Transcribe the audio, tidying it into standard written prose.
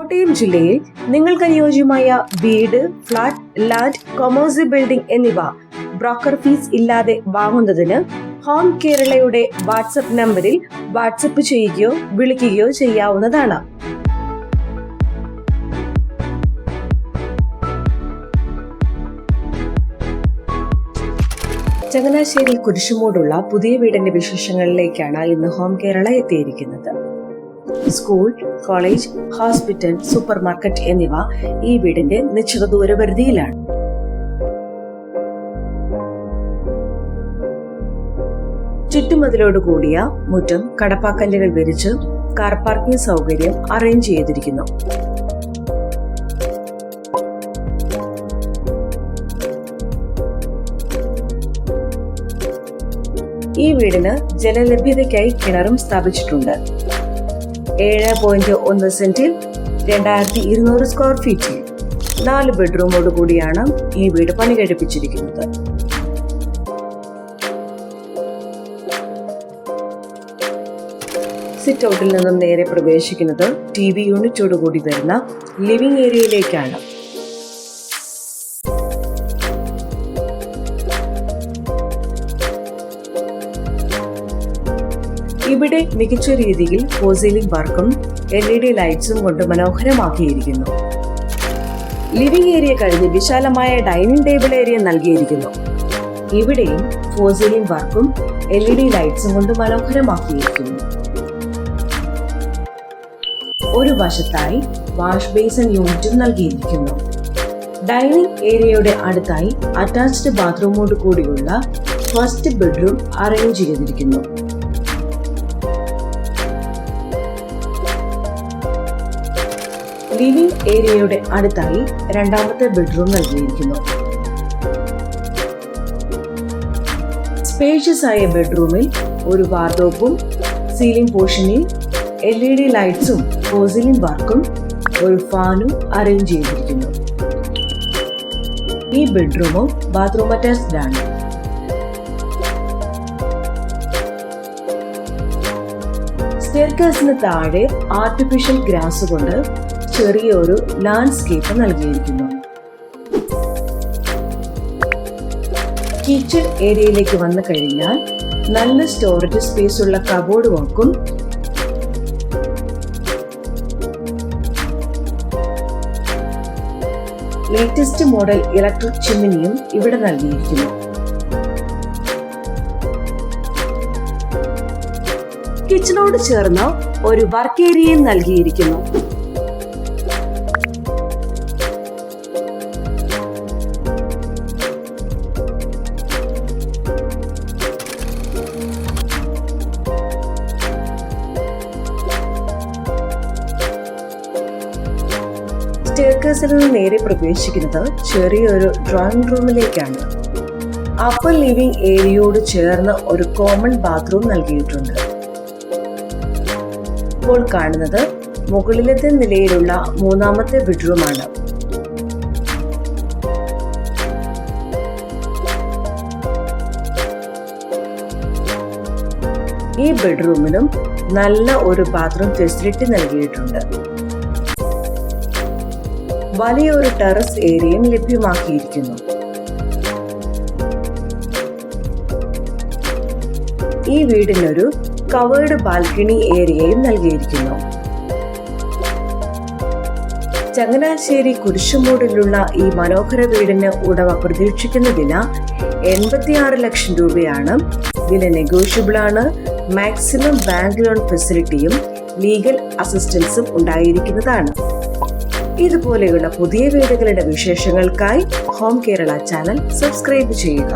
കോട്ടയം ജില്ലയിൽ നിങ്ങൾക്ക് അനുയോജ്യമായ വീട്, ഫ്ളാറ്റ്, ലാൻഡ്, കൊമേഴ്സ്യൽ ബിൽഡിംഗ് എന്നിവ ബ്രോക്കർ ഫീസ് ഇല്ലാതെ വാങ്ങുന്നതിന് ഹോം കേരളയുടെ വാട്സ്ആപ്പ് നമ്പറിൽ വാട്സ്ആപ്പ് ചെയ്യുകയോ വിളിക്കുകയോ ചെയ്യാവുന്നതാണ്. ചങ്ങനാശ്ശേരി കുരിശുമൂടുള്ള പുതിയ വീടിന്റെ വിശേഷങ്ങളിലേക്കാണ് ഇന്ന് ഹോം കേരള എത്തിയിരിക്കുന്നത്. School, college, hospital, super market എന്നിവ ഈ വീടിന്റെ നിശ്ചിത ദൂരപരിധിയിലാണ്. ചുറ്റുമതിലോട് കൂടിയ മുറ്റം കടപ്പാക്കല്ലുകൾ വിരിച്ച് കാർ പാർക്കിംഗ് സൗകര്യം അറേഞ്ച് ചെയ്തിരിക്കുന്നു. ഈ വീടിന് ജലലഭ്യതയ്ക്കായി കിണറും സ്ഥാപിച്ചിട്ടുണ്ട്. 7.1 സെന്റിൽ 2200 സ്ക്വയർ ഫീറ്റിൽ 4 ബെഡ്റൂമോട് കൂടിയാണ് ഈ വീട് പണി കഴിപ്പിച്ചിരിക്കുന്നത്. സിറ്റ് ഔട്ടിൽ നിന്നും നേരെ പ്രവേശിക്കുന്നത് TV യൂണിറ്റോട് കൂടി വരുന്ന ലിവിംഗ് ഏരിയയിലേക്കാണ്. ഇവിടെ മികച്ച രീതിയിൽ ഫോൾ സീലിംഗ് വർക്കും LED ലൈറ്റ്സും കൊണ്ട് മനോഹരമാക്കിയിരിക്കുന്നു. ലിവിംഗ് ഏരിയ കഴിഞ്ഞ് വിശാലമായ ഡൈനിങ് ടേബിൾ ഏരിയ നൽകിയിരിക്കുന്നു. ഇവിടെയും ഫോൾ സീലിംഗ് വർക്കും LED ലൈറ്റ്സും കൊണ്ട് മനോഹരമാക്കിയിരിക്കുന്നു. ഒരു വശത്തായി വാഷ് ബേസിൻ യൂണിറ്റും നൽകിയിരിക്കുന്നു. ഡൈനിങ് ഏരിയയുടെ അടുത്തായി അറ്റാച്ച്ഡ് ബാത്റൂമോട് കൂടിയുള്ള ഫസ്റ്റ് ബെഡ്റൂം അറേഞ്ച് ചെയ്തിരിക്കുന്നു. ലിവിംഗ് ഏരിയയുടെ അടുത്തായി രണ്ടാമത്തെ ബെഡ്റൂം നൽകിയിരിക്കുന്നു. സ്പേഷ്യസ് ആയ ബെഡ്റൂമിൽ ഒരു വാർഡ്രോബും സീലിംഗ് പോർഷനിൽ LED ലൈറ്റ്സും ഫോൾ സീലിംഗ് വർക്കും ഒരു ഫാനും അറേഞ്ച് ചെയ്തിരിക്കുന്നു. ഈ ബെഡ്റൂമും ബാത്റൂം അറ്റാച്ച്ഡ് ആണ്. സ്റ്റെയർകേസിന് താഴെ ആർട്ടിഫിഷ്യൽ ഗ്രാസ് കൊണ്ട് ചെറിയൊരു ലാൻഡ്സ്കേപ്പ് നൽകിയിരിക്കുന്നു. കിച്ചൺ ഏരിയയിലേക്ക് വന്നു കഴിഞ്ഞാൽ നല്ല സ്റ്റോറേജ് സ്പേസ് ഉള്ള കബോർഡ് വർക്കും ലേറ്റസ്റ്റ് മോഡൽ ഇലക്ട്രിക് ചിമ്മിനിയും ഇവിടെ നൽകിയിരിക്കുന്നു. കിച്ചണോട് ചേർന്ന് ഒരു വർക്ക് ഏരിയയും നൽകിയിരിക്കുന്നു. സ്റ്റെയർകേസിൽ നിന്ന് നേരെ പ്രവേശിക്കുന്നത് ചെറിയൊരു ഡ്രോയിങ് റൂമിലേക്കാണ്. അപ്പർ ലിവിംഗ് ഏരിയയോട് ചേർന്ന് ഒരു കോമൺ ബാത്റൂം നൽകിയിട്ടുണ്ട്. ഇപ്പോൾ കാണുന്നത് മുകളിലത്തെ നിലയിലുള്ള മൂന്നാമത്തെ ബെഡ്റൂമാണ്. ഈ ബെഡ്റൂമിനും നല്ല ഒരു ബാത്റൂം ഫെസിലിറ്റി നൽകിയിട്ടുണ്ട്. വലിയൊരു ടെറസ് ഏരിയയും ലഭ്യമാക്കിയിരിക്കുന്നു. ഈ വീടിനൊരു കവേർഡ് ബാൽക്കണി ഏരിയയും നൽകിയിരിക്കുന്നു. ചങ്ങനാശ്ശേരി കുരിശുമൂടിലുള്ള ഈ മനോഹര വീടിന് ഉടമ പ്രതീക്ഷിക്കുന്ന വില 86 ലക്ഷം രൂപയാണ്. വില നെഗോഷ്യബിൾ ആണ്. മാക്സിമം ബാങ്ക് ലോൺ ഫെസിലിറ്റിയും ലീഗൽ അസിസ്റ്റൻസും ഉണ്ടായിരിക്കുന്നതാണ്. ഇതുപോലെയുള്ള പുതിയ വീടുകളുടെ വിശേഷങ്ങൾക്കായി ഹോം കേരള ചാനൽ സബ്സ്ക്രൈബ് ചെയ്യുക.